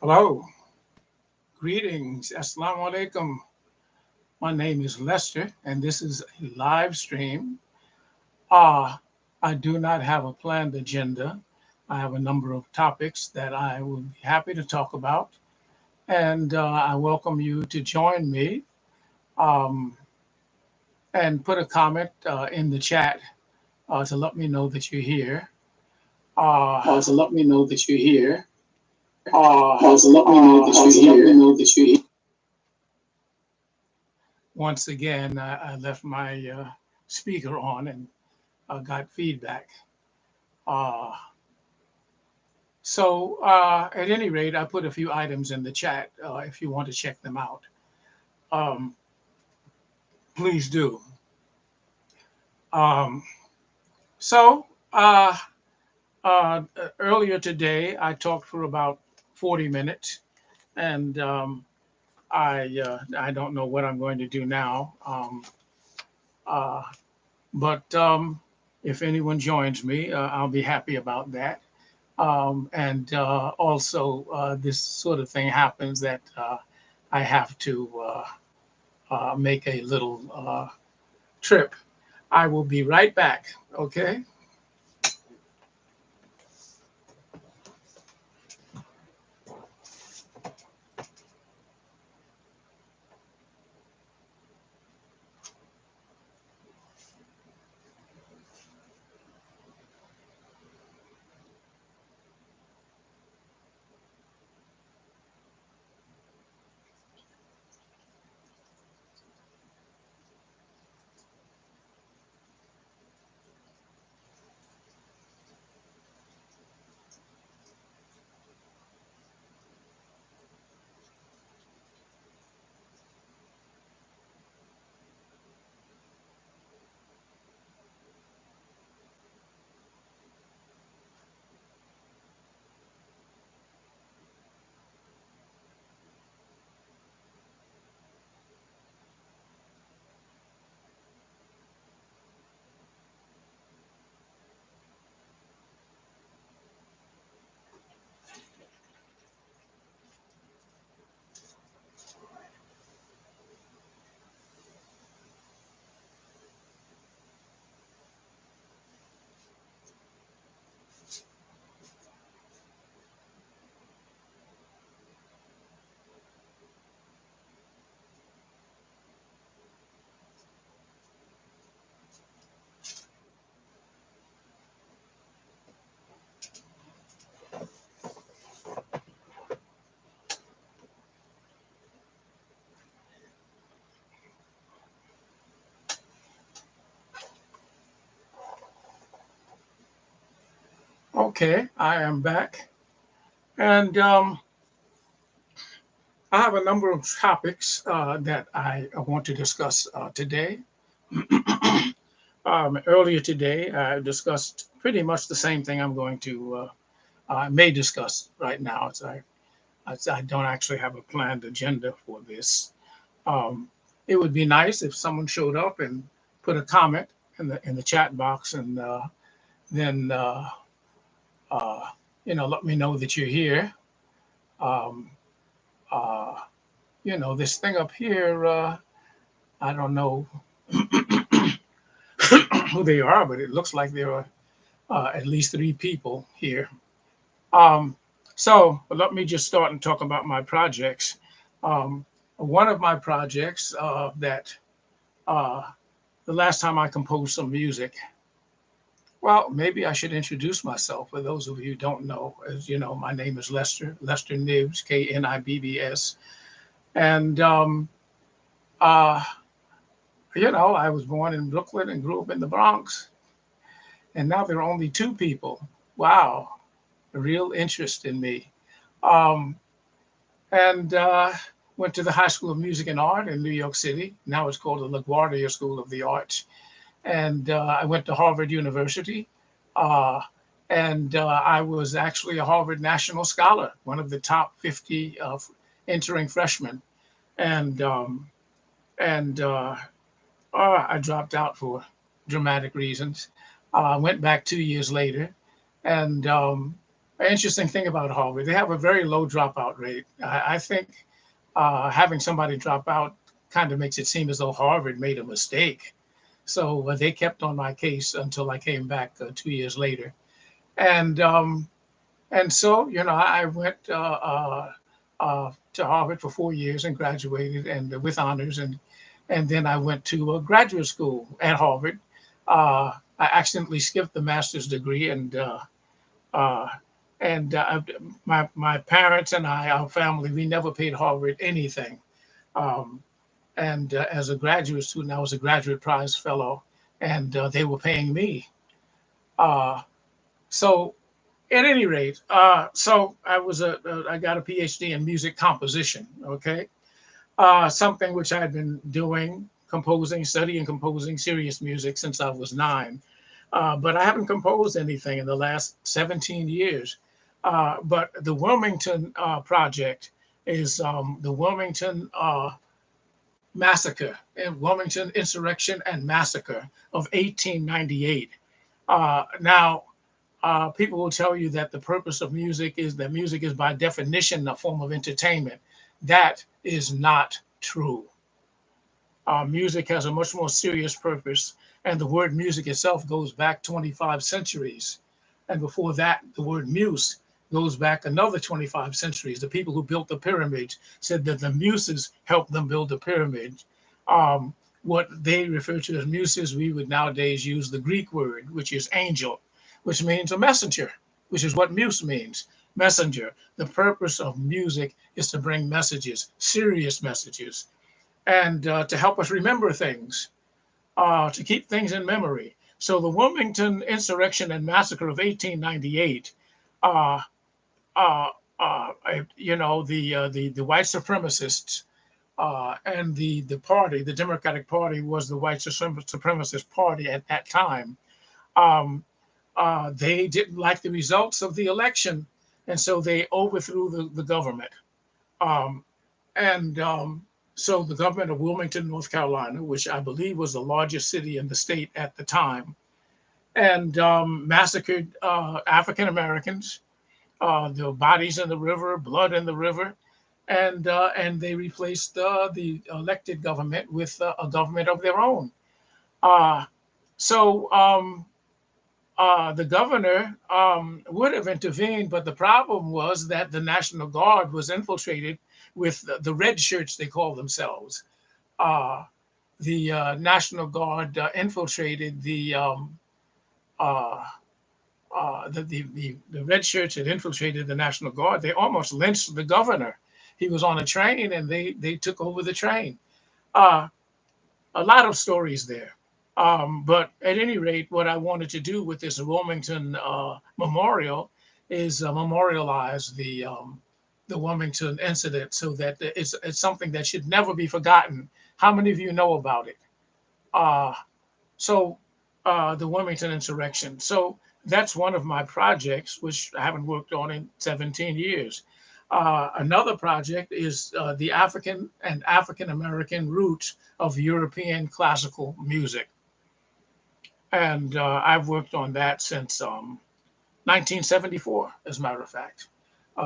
Hello, greetings, assalamu alaikum. My name is Lester, and this is a live stream. Uh, I do not have a planned agenda. I have a number of topics that I would be happy to talk about, and I welcome you to join me um, and put a comment in the chat to let me know that you're here. To let me know that you're here. To let me know that you're here. Once again, I left my speaker on and got feedback. Uh, at any rate, I put a few items in the chat. If you want to check them out, um, please do. Um, so uh, Earlier today, I talked for about 40 minutes, and I don't know what I'm going to do now. Uh, but if anyone joins me, I'll be happy about that. And also, this sort of thing happens that I have to make a little trip. I will be right back. Okay. Okay, I am back. And I have a number of topics that I want to discuss today. Earlier today, I discussed pretty much the same thing I'm going to, I may discuss right now. I don't actually have a planned agenda for this. Um, it would be nice if someone showed up and put a comment in the chat box, and then uh, let me know that you're here. Um, uh, this thing up here, I don't know who they are, but it looks like there are at least three people here. Um, but let me just start and talk about my projects. Um, One of my projects that uh, the last time I composed some music, well, maybe I should introduce myself for those of you who don't know. As you know, my name is Lester Nibbs, Knibbs. And, uh, I was born in Brooklyn and grew up in the Bronx. And now there are only two people. Wow, a real interest in me. Um, and Went to the High School of Music and Art in New York City. Now it's called the LaGuardia School of the Arts. And I went to Harvard University. Uh, and I was actually a Harvard National Scholar, one of the top 50 entering freshmen. And and I dropped out for dramatic reasons. I went back 2 years later, and An interesting thing about Harvard, they have a very low dropout rate. I think having somebody drop out kind of makes it seem as though Harvard made a mistake. So they kept on my case until I came back 2 years later. And so, I went to Harvard for 4 years and graduated and with honors. And then I went to graduate school at Harvard. I accidentally skipped the master's degree, uh, and my parents and our family, we never paid Harvard anything. Um, and as a graduate student, I was a graduate prize fellow, and they were paying me. Uh, so at any rate, so I got a PhD in music composition. Okay, something which I'd been doing, studying composing serious music since I was 9. But I haven't composed anything in the last 17 years. But the Wilmington project is the Wilmington massacre, and Wilmington insurrection and massacre of 1898. Now, people will tell you that the purpose of music is that music is by definition a form of entertainment. That is not true. Music has a much more serious purpose, and the word music itself goes back 25 centuries. And before that, the word muse goes back another 25 centuries. The people who built the pyramids said that the muses helped them build the pyramid. What they refer to as muses, we would nowadays use the Greek word, which is angel, which means a messenger, which is what muse means, messenger. The purpose of music is to bring messages, serious messages, and to help us remember things, to keep things in memory. So the Wilmington insurrection and massacre of 1898, uh, uh, the white supremacists and the party, the Democratic Party, was the white supremacist party at that time. Um, they didn't like the results of the election, and so they overthrew the government. Um, and So the government of Wilmington, North Carolina, which I believe was the largest city in the state at the time, and massacred African Americans. There were bodies in the river, blood in the river, and they replaced the elected government with a government of their own. Uh, so the governor would have intervened, but the problem was that the National Guard was infiltrated with the red shirts, they call themselves. Uh, the National Guard infiltrated uh, the red shirts had infiltrated the National Guard. They almost lynched the governor. He was on a train, and they took over the train. Uh, a lot of stories there. But at any rate, what I wanted to do with this Wilmington memorial is memorialize the Wilmington incident, so that it's something that should never be forgotten. How many of you know about it? Uh, so the Wilmington insurrection. So that's one of my projects, which I haven't worked on in 17 years. Another project is the African and African American roots of European classical music. And I've worked on that since 1974, as a matter of fact.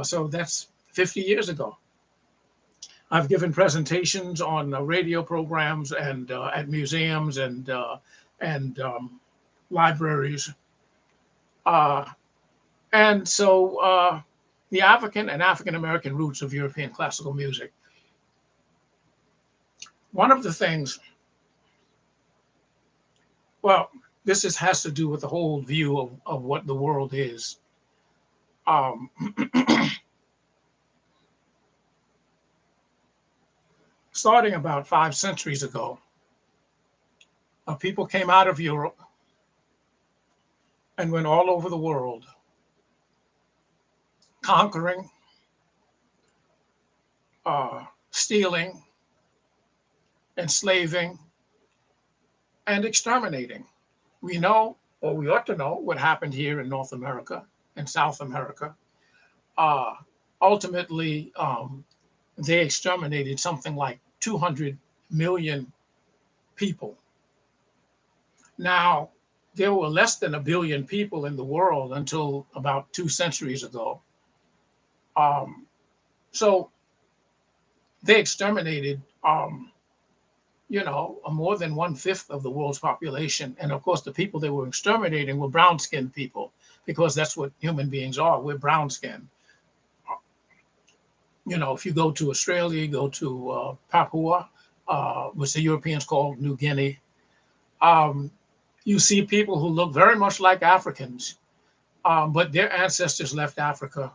So that's 50 years ago. I've given presentations on radio programs and at museums and libraries. Uh, and so the African and African American roots of European classical music. One of the things, well, has to do with the whole view of what the world is. Um, Starting about 5 centuries ago, people came out of Europe and went all over the world, conquering, stealing, enslaving, and exterminating. We know, or we ought to know, what happened here in North America and South America. Uh, Ultimately, they exterminated something like 200 million people. Now, there were less than a billion people in the world until about 2 centuries ago. Um, so they exterminated, more than 1/5 of the world's population. And of course, the people they were exterminating were brown skinned people because that's what human beings are. We're brown skinned. If you go to Australia, you go to Papua, which the Europeans called New Guinea, um, you see people who look very much like Africans, but their ancestors left Africa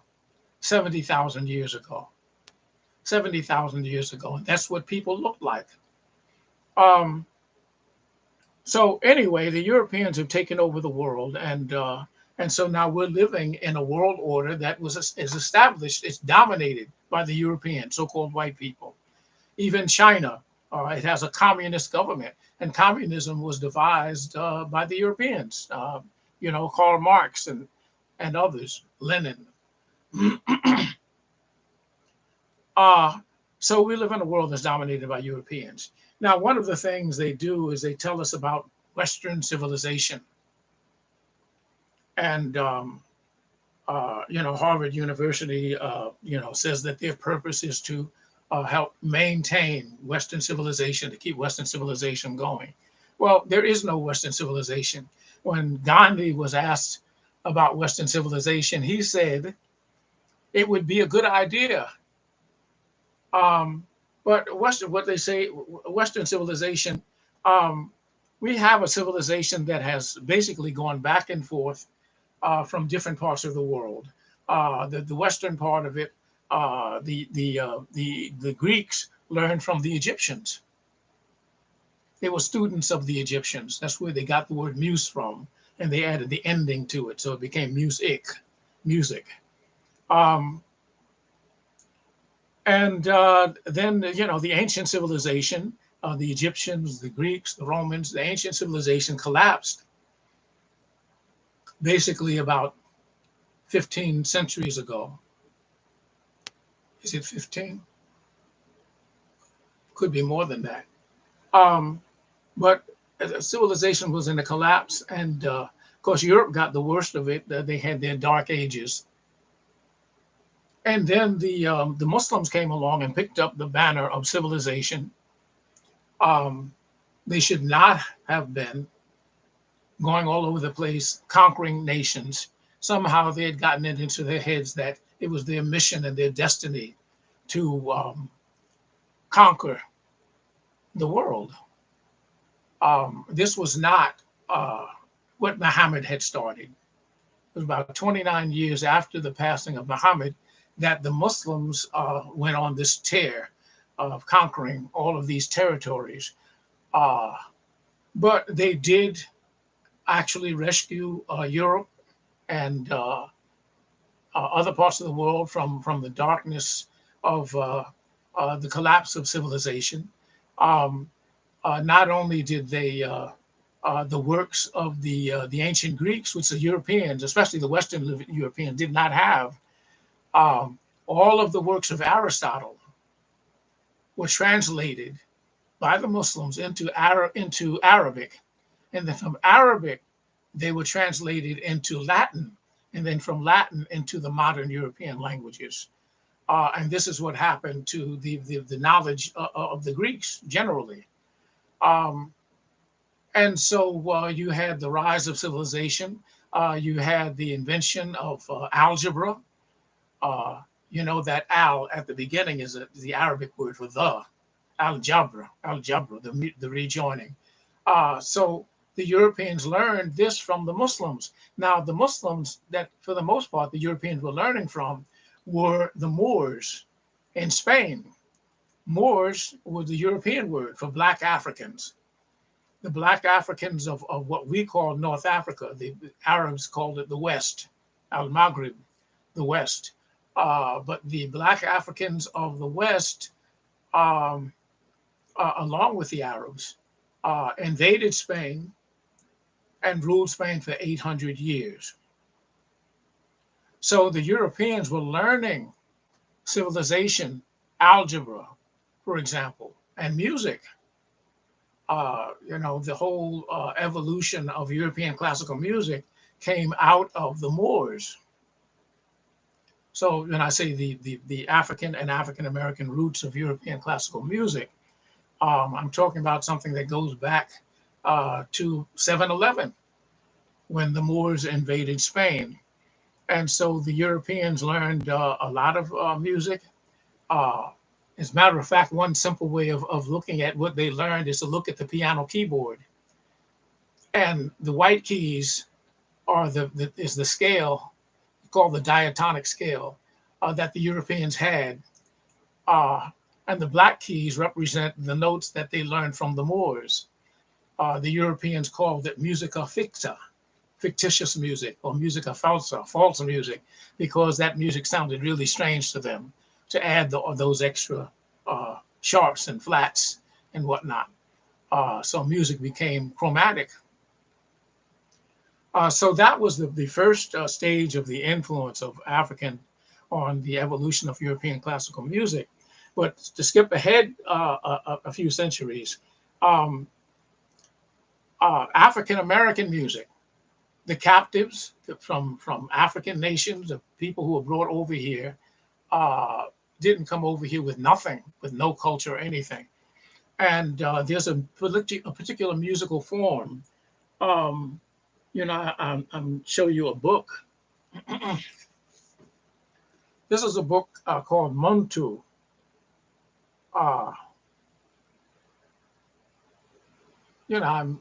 70,000 years ago. 70,000 years ago. And that's what people looked like. Um, so anyway, the Europeans have taken over the world, and so now we're living in a world order that is established. It's dominated by the European so-called white people. Even China, it has a communist government, and communism was devised by the Europeans. Karl Marx and others, Lenin. uh, so we live in a world that's dominated by Europeans. Now, one of the things they do is they tell us about Western civilization. And, Harvard University, says that their purpose is to help maintain Western civilization, to keep Western civilization going. Well, there is no Western civilization. When Gandhi was asked about Western civilization, he said it would be a good idea. Um, but what they say, Western civilization, um, we have a civilization that has basically gone back and forth from different parts of the world. The western part of it, the Greeks learned from the Egyptians. They were students of the Egyptians. That's where they got the word muse from, and they added the ending to it, so it became music, music. Um, And then, the ancient civilization, the Egyptians, the Greeks, the Romans, the ancient civilization collapsed basically about 15 centuries ago. Is it 15? Could be more than that. Um, but civilization was in a collapse. And of course, Europe got the worst of it. They had their dark ages. And then the Muslims came along and picked up the banner of civilization. Um, they should not have been going all over the place, conquering nations. Somehow they had gotten it into their heads that it was their mission and their destiny to conquer the world. This was not what Muhammad had started. It was about 29 years after the passing of Muhammad that the Muslims went on this tear of conquering all of these territories. Uh, but they did actually rescue Europe and other parts of the world from the darkness of the collapse of civilization. Um, Not only did they the works of the ancient Greeks, which the Europeans, especially the Western Europeans, did not have. All of the works of Aristotle were translated by the Muslims into Arabic, and then from Arabic they were translated into Latin, and then from Latin into the modern European languages. And this is what happened to the knowledge of the Greeks generally. Um, and so you had the rise of civilization. You had the invention of algebra. Uh, that al at the beginning is the Arabic word for the algebra, the rejoining. So the Europeans learned this from the Muslims. Now, the Muslims that, for the most part, the Europeans were learning from were the Moors in Spain. Moors was the European word for Black Africans. The Black Africans of what we call North Africa, the Arabs called it the West, Al-Maghrib, the West. But the Black Africans of the West, um, along with the Arabs, invaded Spain and ruled Spain for 800 years. So the Europeans were learning civilization, algebra, for example, and music The whole evolution of European classical music came out of the Moors. So when I say the African and African American roots of European classical music, I'm talking about something that goes back to 711 when the Moors invaded Spain. And so the Europeans learned a lot of music. Uh, as a matter of fact, one simple way of looking at what they learned is to look at the piano keyboard. And the white keys are is the scale called the diatonic scale that the Europeans had. Uh, and the black keys represent the notes that they learned from the Moors. The Europeans called it musica ficta, fictitious music, or musica falsa, false music, because that music sounded really strange to them to add those extra sharps and flats and whatnot. So music became chromatic. So that was the first stage of the influence of African on the evolution of European classical music. But to skip ahead a few centuries, um, African American music, the captives from African nations, the people who were brought over here, uh, didn't come over here with nothing, with no culture or anything. And there's a particular musical form. Um, I'm show you a book. This is a book called Muntu. Uh,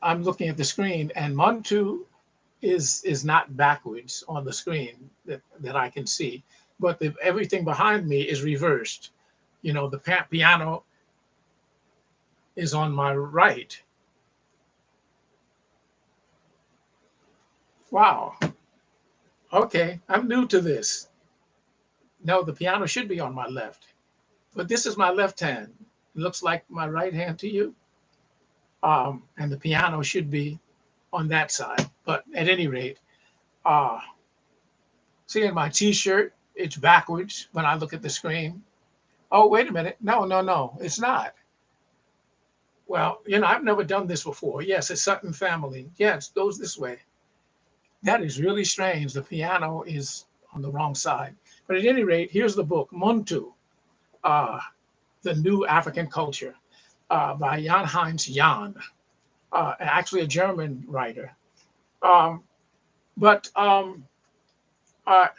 I'm looking at the screen, and Muntu is not backwards on the screen that I can see, but everything behind me is reversed. The piano is on my right. Wow. Okay, I'm new to this. No, the piano should be on my left, but this is my left hand. It looks like my right hand to you, and the piano should be on that side. But at any rate, uh, see in my T-shirt, it's backwards when I look at the screen. Oh, wait a minute. No, no, no, it's not. Well, I've never done this before. Yes, it's Sutton family. Yes, it goes this way. That is really strange. The piano is on the wrong side. But at any rate, here's the book, Muntu, uh, The New African Culture, by Jan Heinz Jan, actually a German writer. Um, but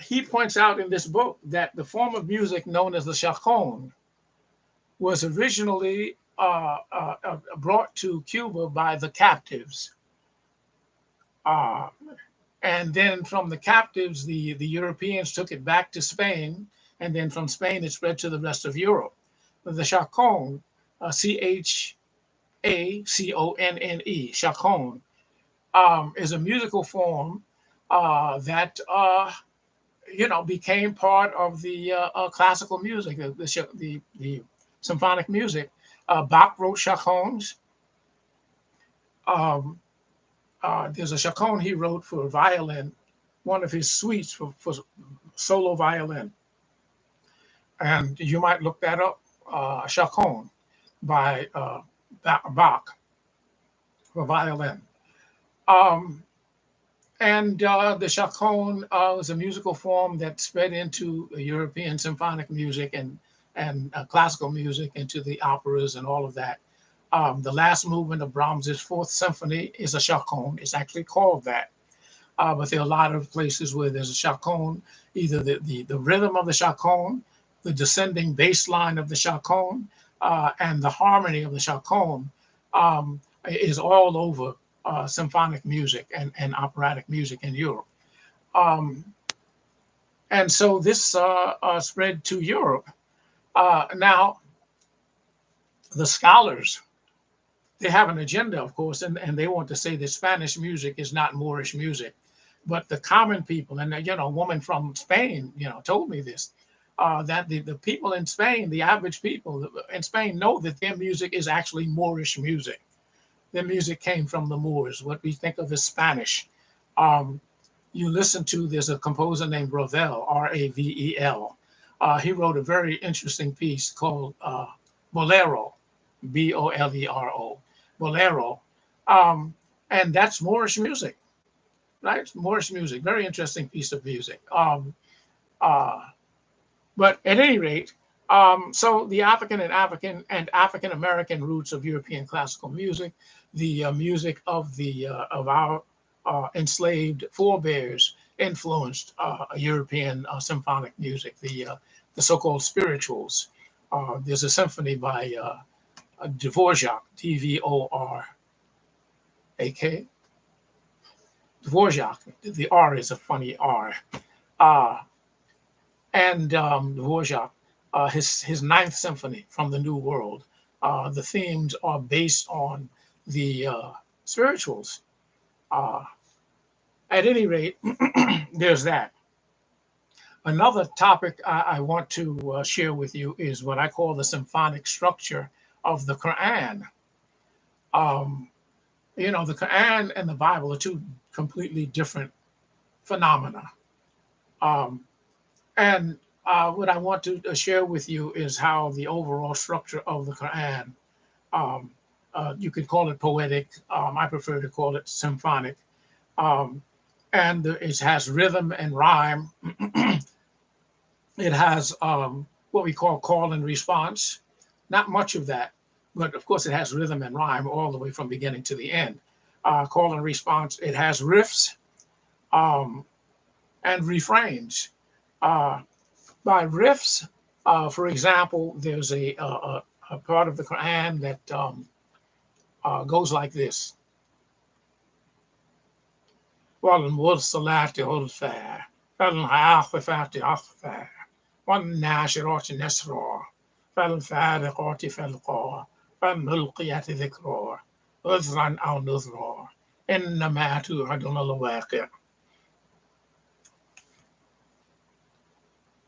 he points out in this book that the form of music known as the chaconne was originally brought to Cuba by the captives. Uh, and then from the captives, the Europeans took it back to Spain. And then from Spain, it spread to the rest of Europe. The chaconne, Chaconne, chaconne, is a musical form that became part of the classical music, the symphonic music. Bach wrote chaconnes. Um, there's a chaconne he wrote for violin, one of his suites for solo violin, and you might look that up. Chaconne by Bach for violin. Um, And the chaconne was a musical form that spread into European symphonic music and classical music, into the operas and all of that. The last movement of Brahms's Fourth Symphony is a chaconne. It's actually called that. But there are a lot of places where there's a chaconne, either the rhythm of the chaconne, the descending bass line of the chaconne, and the harmony of the chaconne is all over symphonic music and operatic music in Europe. Um, and so this spread to Europe. Now, the scholars, they have an agenda, of course, and they want to say that Spanish music is not Moorish music. But the common people, and a woman from Spain, told me this, that the people in Spain, the average people in Spain, know that their music is actually Moorish music. Their music came from the Moors, what we think of as Spanish. Um, you listen to, there's a composer named Ravel, Ravel. He wrote a very interesting piece called Bolero, Bolero. bolero, um, and that's Moorish music, right? Moorish music, very interesting piece of music. Uh, but at any rate, so the African American roots of European classical music, the music of our enslaved forebears influenced European symphonic music, the so-called spirituals. There's a symphony by Dvorak, Dvorak, Dvorak. The R is a funny R. Uh, and Dvorak, his Ninth Symphony from the New World. The themes are based on the spirituals. Uh, at any rate, there's that. Another topic I want to share with you is what I call the symphonic structure of the Qur'an. Um, the Quran and the Bible are two completely different phenomena. Um, and what I want to share with you is how the overall structure of the Quran, um, you could call it poetic. I prefer to call it symphonic. Um, and it has rhythm and rhyme. It has what we call and response. Not much of that, but of course it has rhythm and rhyme all the way from beginning to the end. Call and response. It has riffs um, and refrains. Uh, by riffs, for example, there's a part of the Quran that goes like this. وَالْمُرْسَلَاتِ عُرْفًا فَالْعَاصِفَاتِ عَصْفًا وَالنَّاشِرَاتِ نَشْرًا فَالْفَارِقَاتِ فَرْقًا فَالْمُلْقِيَاتِ ذِكْرًا عُذْرًا أَوْ نُذْرًا إِنَّمَا تُوعَدُونَ لَوَاقِعٌ.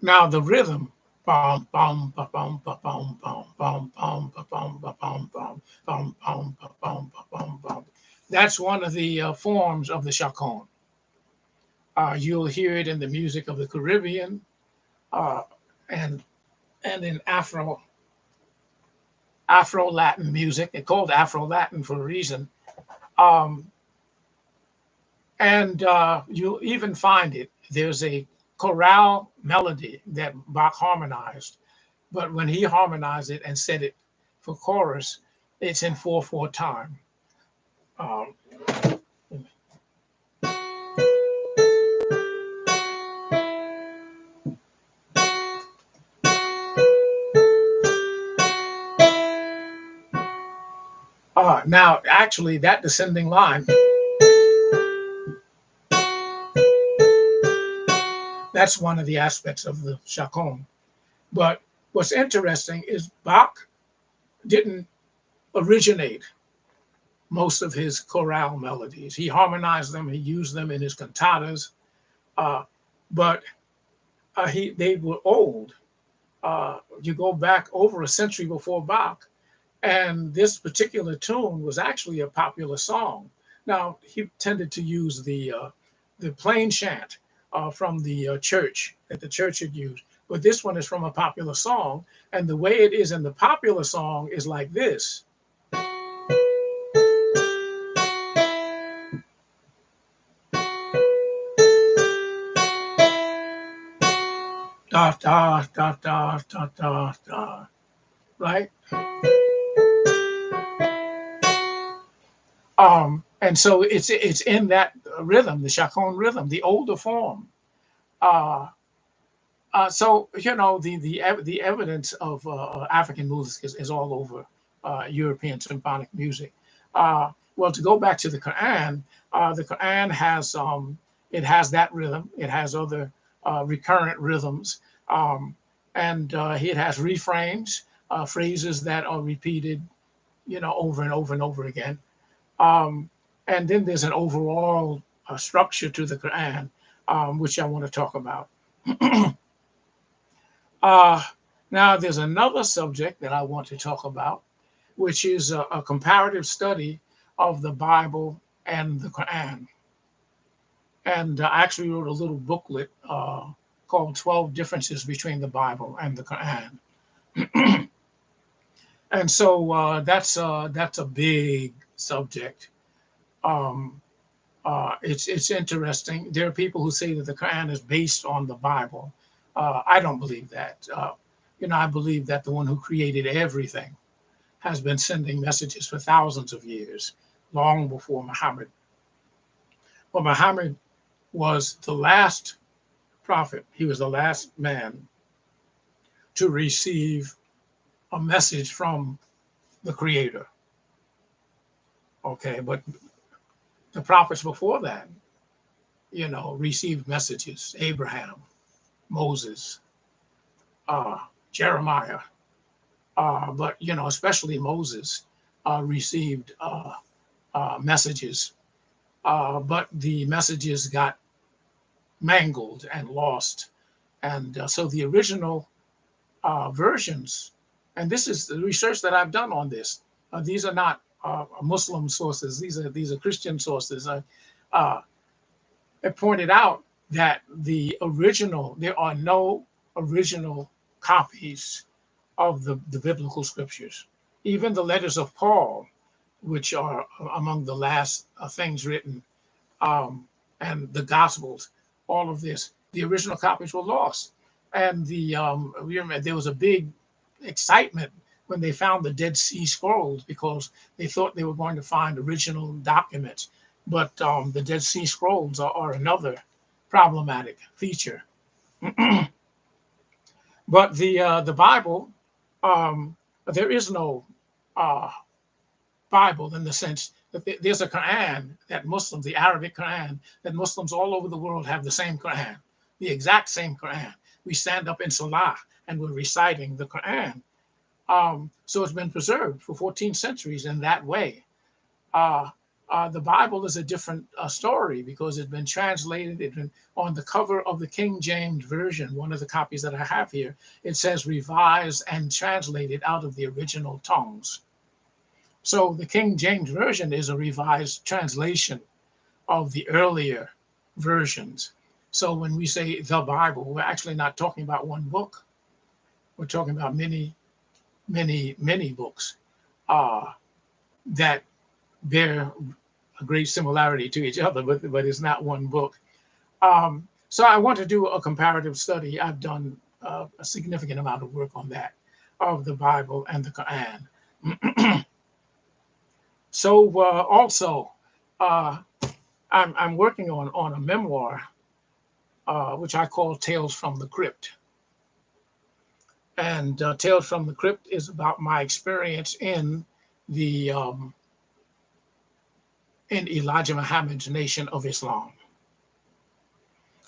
Now the rhythm, bum bum ba bum ba bum bum bum bum ba bum ba bum bum bum bum ba bum ba bum bum. That's one of the forms of the chaconne. You'll hear it in the music of the Caribbean uh, and in Afro Latin music. It's called Afro Latin for a reason. Um, and you'll even find it. There's a chorale melody that Bach harmonized, but when he harmonized it and set it for chorus, it's in 4/4 time. Um, now, actually, that descending line, that's one of the aspects of the chaconne. But what's interesting is Bach didn't originate most of his chorale melodies. He harmonized them, he used them in his cantatas, uh, but they were old. You go back over a century before Bach, and this particular tune was actually a popular song. Now he tended to use the plain chant from the church that the church had used, but this one is from a popular song, and the way it is in the popular song is like this. Da da da da da da da, right? And so it's in that rhythm, the chaconne rhythm, the older form. Uh, so the evidence of African music is all over European symphonic music. Well, to go back to the Quran has that rhythm. It has other recurrent rhythms, and it has refrains, phrases that are repeated, over and over and over again. Um, and then there's an overall structure to the Quran, which I want to talk about. Uh, Now, there's another subject that I want to talk about, which is a comparative study of the Bible and the Quran. And I actually wrote a little booklet called 12 Differences Between the Bible and the Quran. And so that's a big subject. Um, it's interesting. There are people who say that the Quran is based on the Bible. I don't believe that. I believe that the one who created everything has been sending messages for thousands of years, long before Muhammad. Well, Muhammad was the last prophet. He was the last man to receive a message from the Creator. Okay, but the prophets before that, received messages. Abraham, Moses, Jeremiah, but especially Moses received messages, but the messages got mangled and lost, and so the original versions, and this is the research that I've done on this. These are not Muslim sources; these are Christian sources. Uh, it pointed out that there are no original copies of the biblical scriptures. Even the letters of Paul, which are among the last things written, um, and the Gospels, all of this, the original copies were lost. And there was a big excitement when they found the Dead Sea Scrolls because they thought they were going to find original documents. But the Dead Sea Scrolls are another problematic feature. But the Bible, there is no uh, Bible in the sense that there's a Quran that Muslims, the Arabic Quran, that Muslims all over the world have the same Quran, the exact same Quran. We stand up in Salah and we're reciting the Quran. So it's been preserved for 14 centuries in that way. Uh, the Bible is a different story because it's been translated. It's been on the cover of the King James Version, one of the copies that I have here. It says revised and translated out of the original tongues. So the King James Version is a revised translation of the earlier versions. So when we say the Bible, we're actually not talking about one book. We're talking about many, many, many books uh, that bear a great similarity to each other, but it's not one book. So I want to do a comparative study. I've done a significant amount of work on that, of the Bible and the Quran. So also, uh, I'm working on a memoir, which I call Tales from the Crypt. And Tales from the Crypt is about my experience the in Elijah Muhammad's Nation of Islam.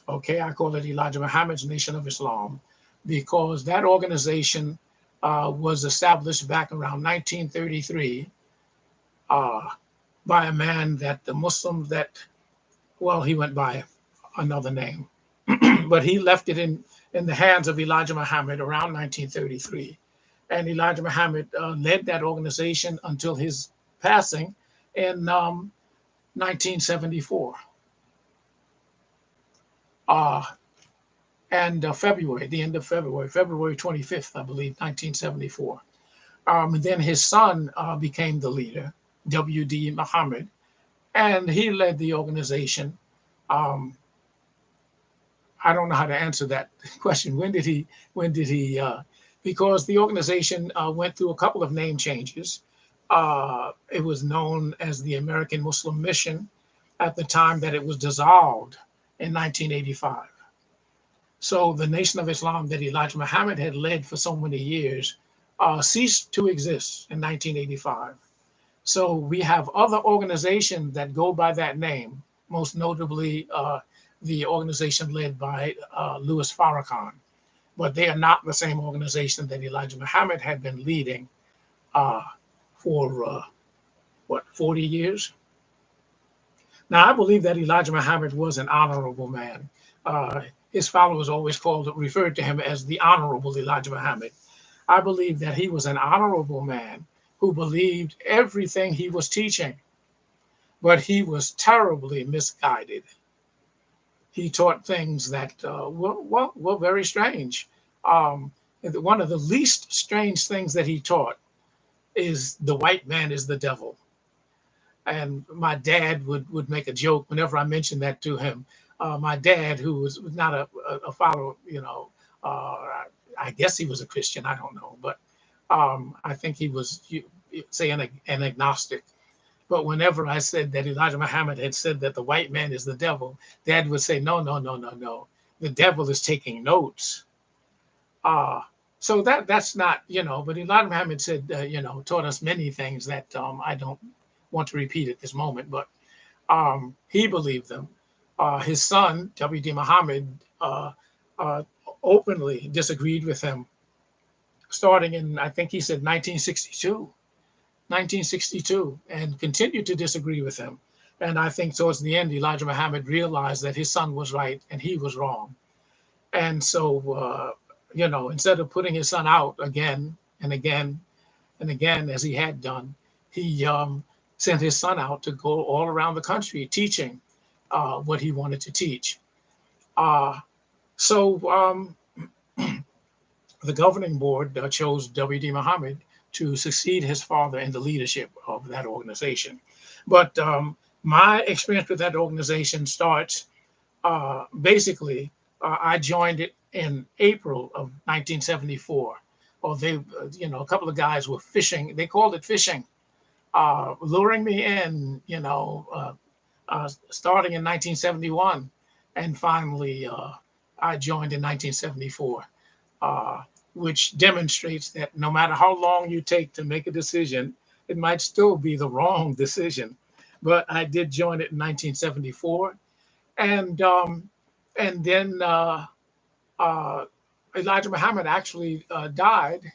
Okay, I call it Elijah Muhammad's Nation of Islam because that organization was established back around 1933 uh, by a man that the Muslims well, he went by another name, but he left it in the hands of Elijah Muhammad around 1933. And Elijah Muhammad led that organization until his passing in 1974. Uh, and February, the end of February, February 25th, I believe, 1974. And then his son became the leader, W.D. Muhammad, and he led the organization. Um, I don't know how to answer that question. When did he, because the organization went through a couple of name changes. It was known as the American Muslim Mission at the time that it was dissolved in 1985. So the Nation of Islam that Elijah Muhammad had led for so many years ceased to exist in 1985. So we have other organizations that go by that name, most notably the organization led by Louis Farrakhan. But they are not the same organization that Elijah Muhammad had been leading uh, for, 40 years? Now, I believe that Elijah Muhammad was an honorable man. His followers always referred to him as the Honorable Elijah Muhammad. I believe that he was an honorable man who believed everything he was teaching, but he was terribly misguided. He taught things that were very strange. One of the least strange things that he taught is the white man is the devil. And my dad would make a joke whenever I mentioned that to him. My dad, who was not a follower, I guess he was a Christian. I don't know, but I think he was, say, an agnostic. But whenever I said that Elijah Muhammad had said that the white man is the devil, Dad would say, no, no, no, no, no. The devil is taking notes. Uh, so that's not, but Elijah Muhammad said, taught us many things that I don't want to repeat at this moment, but he believed them. His son, W.D. Muhammad, uh, openly disagreed with him starting in, I think he said 1962, and continued to disagree with him. And I think towards the end, Elijah Muhammad realized that his son was right and he was wrong. And so, instead of putting his son out again and again and again, as he had done, he sent his son out to go all around the country teaching what he wanted to teach. Uh, so the governing board chose W.D. Muhammad to succeed his father in the leadership of that organization. But my experience with that organization starts basically, I joined it in April of 1974. Or a couple of guys were fishing. They called it fishing, luring me in, starting in 1971. And finally, I joined in 1974, which demonstrates that no matter how long you take to make a decision, it might still be the wrong decision. But I did join it in 1974. And then Elijah Muhammad actually died.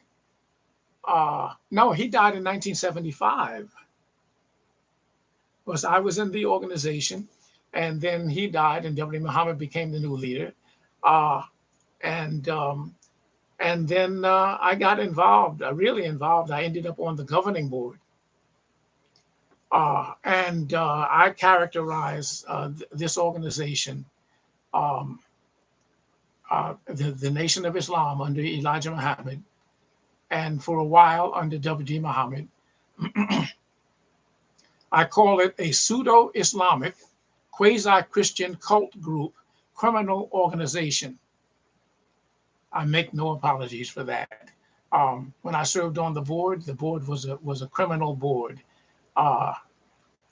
No, he died in 1975. Because I was in the organization, and then he died, and W. Muhammad became the new leader. Uh, and then I got involved, really involved. I ended up on the governing board. And I characterize this organization, um, the Nation of Islam under Elijah Muhammad, and for a while under W.D. Muhammad. I call it a pseudo-Islamic, quasi-Christian cult group criminal organization. I make no apologies for that. When I served on the board was a criminal board. Uh,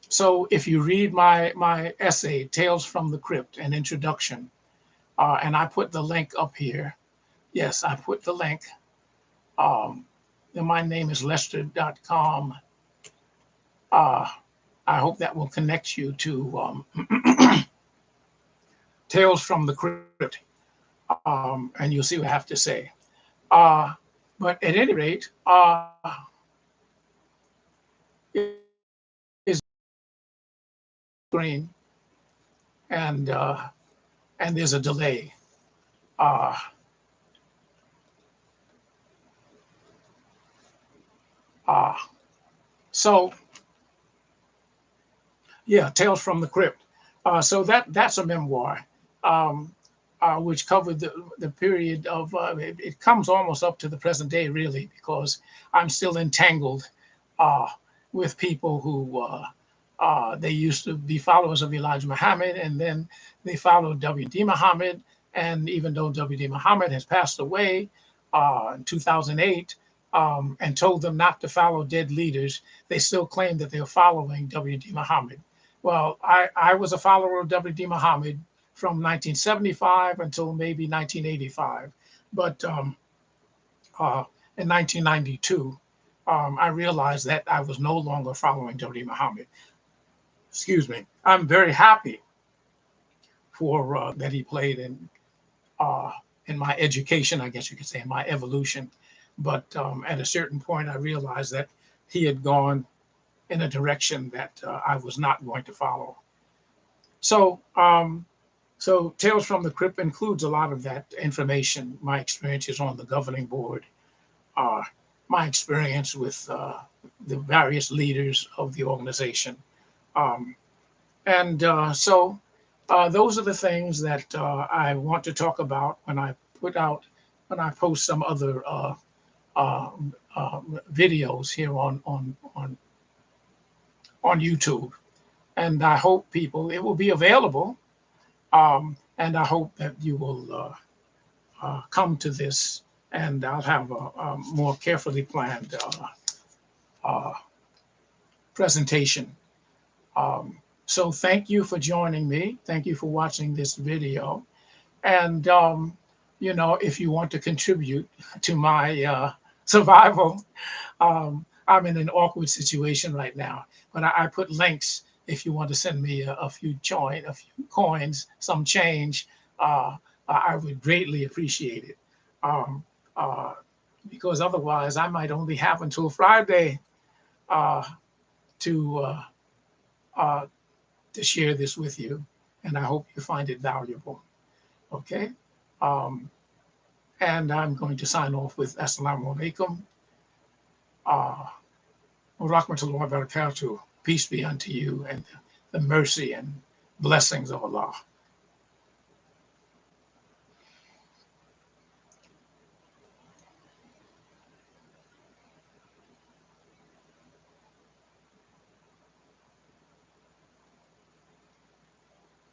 so if you read my essay, Tales from the Crypt, an introduction, and I put the link up here. Yes, I put the link. And my name is Lester.com. I hope that will connect you to Tales from the Crypt, and you'll see what I have to say. But at any rate, is screen, and there's a delay. Uh, uh, so yeah, Tales from the Crypt. So that's a memoir, um, which covered the period of, it comes almost up to the present day, really, because I'm still entangled uh, with people who they used to be followers of Elijah Muhammad, and then they followed W.D. Muhammad. And even though W.D. Muhammad has passed away in 2008, and told them not to follow dead leaders, they still claim that they're following W.D. Muhammad. Well, I was a follower of W.D. Muhammad from 1975 until maybe 1985. But in 1992, I realized that I was no longer following W.D. Muhammad. Excuse me. I'm very happy for that he played in my education, I guess you could say, in my evolution. But at a certain point, I realized that he had gone in a direction that I was not going to follow. So, so Tales from the Crypt includes a lot of that information, my experiences on the governing board, uh, my experience with the various leaders of the organization. Um, and those are the things that I want to talk about when I post some other videos here on YouTube, and I hope people it will be available, and I hope that you will come to this, and I'll have a more carefully planned uh, presentation. So thank you for joining me. Thank you for watching this video. And, if you want to contribute to my survival, I'm in an awkward situation right now, but I put links if you want to send me a few coins, some change. I would greatly appreciate it. Um, uh, because otherwise I might only have until Friday uh, to uh, uh, to share this with you, and I hope you find it valuable. Okay, um, and I'm going to sign off with Assalamu alaikum, wa rahmatullahi wa barakatuh. Peace be unto you, and the mercy and blessings of Allah.